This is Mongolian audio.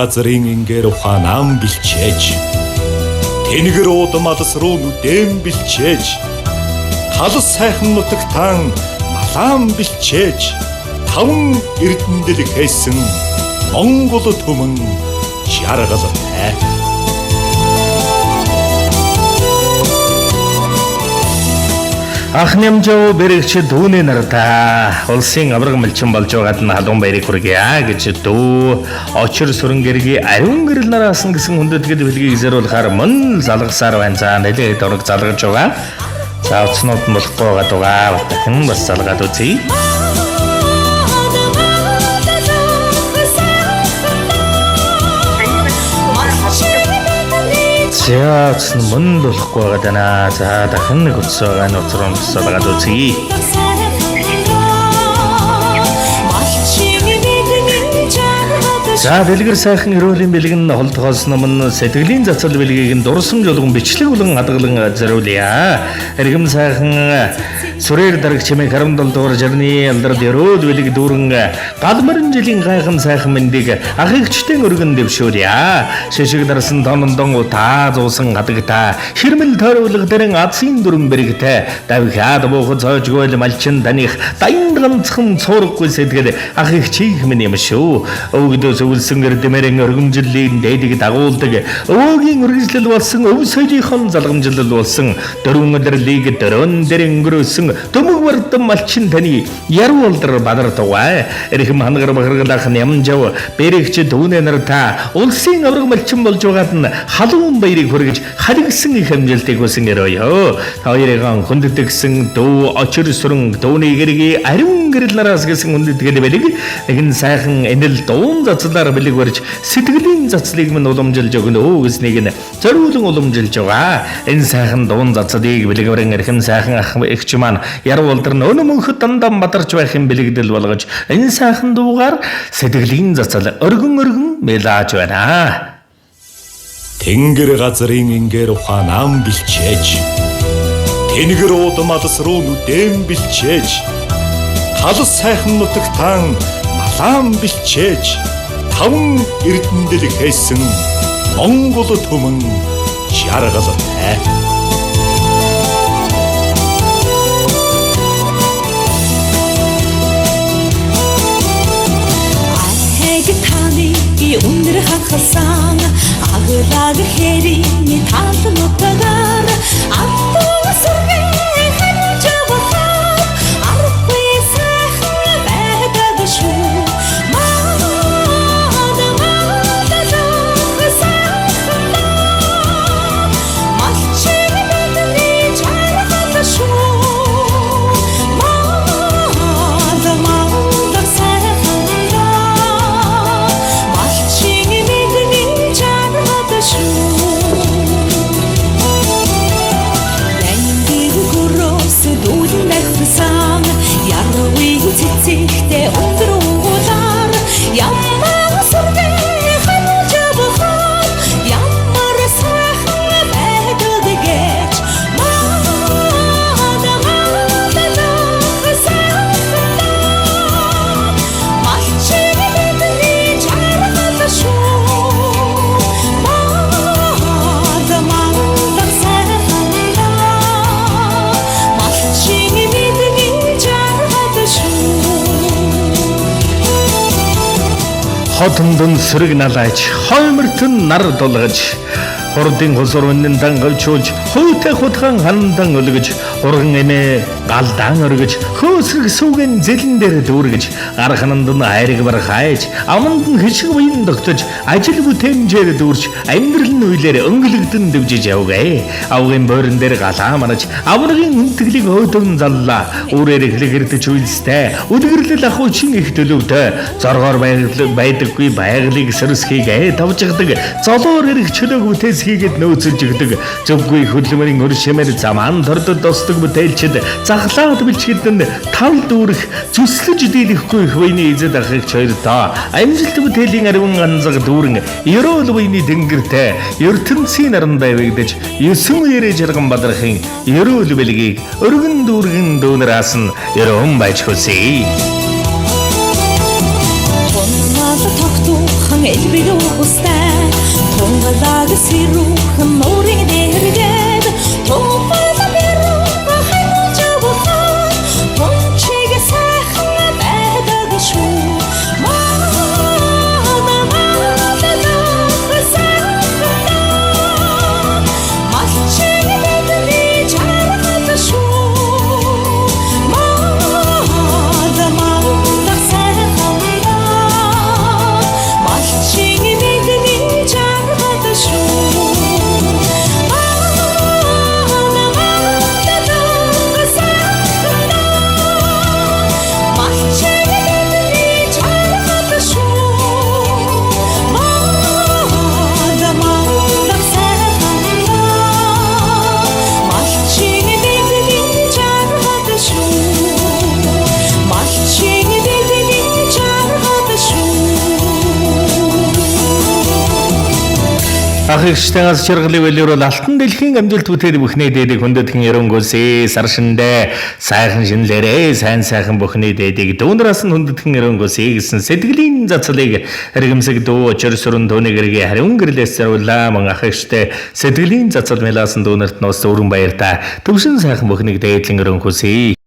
газрын ингээр ухаанан бэлчээж тэнгэр удамалс руу нүдэм бэлчээж талс сайхан нутагтан малаан бэлчээж таван эрдэмдэл хийсэн Монгол түмэн жаргалтай. Ахнямжоо бэрэгч дүүний нарта улсын авраг малчин болж байгаад нь халуун баярыг хүргье гэж дүү очир сүрэнгэргийн ариун гэрэл нараас нь гэсэн хүндэтгэл бэлгийг зориулахаар мөн залгасаар байна. За нэлээд дөрөг залгаж байгаа. За уцнууд нь болохгүй байгаа дахин бас залгаад үзье. За мөн болохгүй байгаа. За дахин нэг утас байгаа нь уцрон салгаад үзье. За дэлгэр сайхан эрүүлийн бэлэг нь холдохоос өмнө сэтгэлийн зацал бэлгийг нь дурсан жолгон бичлэг болон хадгалан зориулъя. Эргэм сайхан сүрээр дараг чимээ харамдал дуур жарны алдрал өрөөд бэлэг дүүрэн галмарын жилийн гайхан сайхан мэндийг ахигчдын өргөн дэвшүүлъя. Шишиг дарсан тонондон утаа зуусан хадагта ширмэл тойруулга дэрэн азийн дүрэн бэрэгтэй давхиад буухад цоожгүй малчин таних дайн ганцхан цуурахгүй сэтгэл ахигчийг минь юм шүү. Өвгдөөс үлсэн гэрдэмэрэн өргөмжллийн дээдэг дагуулдаг өвөгийн үргэлжлэл болсон өв соёлынхон залгамжлал болсон дөрвөн өдрлийг дөрөн дээр өнгөрөөсөн төмөг бардам малчин таны яруу алдар бадартай эрхэм хангар бахаргалах нямжав бэрэгч дүүнэ нарта улсын авраг малчин болж байгаад нь халуун баярыг хүргэж халигсан их амжилтыг хүсэн өрөөё. Хоёрын хүндэтгсэн дүү очир сүрэн дүүний гэргийн ариун гэрэл нараас гэсэн хүндэтгэл бэлэг нэгэн сайхан энэл дуун зацлаар бэлэг барьж сэтгэлийн зацлыг минь уламжилж өгнө гэснийг нь зориулан уламжилж байгаа. Энэ сайхан дуун зацлыг бэлэгвэрэн эрхэм сайхан ах эгч маань яруу алдар нь өнө мөнхөд дандаа бадарч байх юм бэлэгдэл болгож энэ сайхан дуугаар сэтгэлийн зацал өргөн мэлааж байна. Тэнгэр газрын ингээр ухаанан бэлчээж тэнгэр удамалс руу нүдэм бэлчээж талс сайхан нутагтан малаан бэлчээж таван эрдэмдэл хийсэн Монгол түмэн жаргалтай. Өндөр хахсан агуулаг хэрийн талан утгаар аттуу сүргэн ханж бахаа арахгүй сайхан байдаг шүү. Хотондон сэрэг налаач хоймортон нар дулгаж хурдын хусурвнын дангавчуулж хөөтэй хутгаан хандан өлгөж урган эмээ галдаан өргөж хөөсрэг сүгэн зэлэн дээр дүүргэж архананд нь хайрыг бар хайж аманд нь хишиг буян тогтож ажил бүтээмжээр дүүрч амьдрал нь үйлээр өнгөлөгдөн дэвжиж явгай. Авгын бойрон дээр галаа манаж аврагын үнтгэлийг өөдөн заллаа. Үрээр эхлэгэрдэж үйлстэй үлгэрлэл ахуйчин их төлөвтэй зоргоор байдаггүй байгалыг сэрсхийгээ давжгадаг золоор ирэх чөлөөг бүтээс хийгээд нөөцөлж өгдөг зөвгүй хөдөлмөрийн өр шимээр замаан тордод тосдог бүтээлчд захлаад бэлчгэдэн тал дүүрэх зүслэж дийлэхгүй их буйны эзэд ахыг хоёртоо амжилт бүтээлийн ариун ганцаг дүүрэн ерөөл буйны тэнгэртэй ертөнцийн наран байвагдаж 9 үеэрээ жарган бадрахын ерөөл бэлгийг өргөн дүүргэн дүүнраас нь ерөн байж хүсье. Тогтуухан элбэг ухустай тунгалаг сэрүүхэн нуурын дээргээд тупала бэрүүн хаймуулж авах тунчиг сайхан байдаг шүү Ах ихштайгаас чиргалыг велиурол алтан дэлхийн амжилт бүтээл бүхний дээдэг хүндэтгэн ерөнгөөсөө сар шиндээ сайхан шинлээрээ сайн бүхний дээдэг дүүнраас нь хүндэтгэн ерөнгөөсөө гэсэн сэтгэлийн зацлыг хэрэгэмсэг дуу очир сүрэн дууны гэргээ хариун гэрлээс зориуллаа мөн ах ихштэй сэтгэлийн зацал мэлаасан дүүнерт нус өргөн баяр та төвшин сайхан бүхнийг дээдлэн ерөнгөөсөө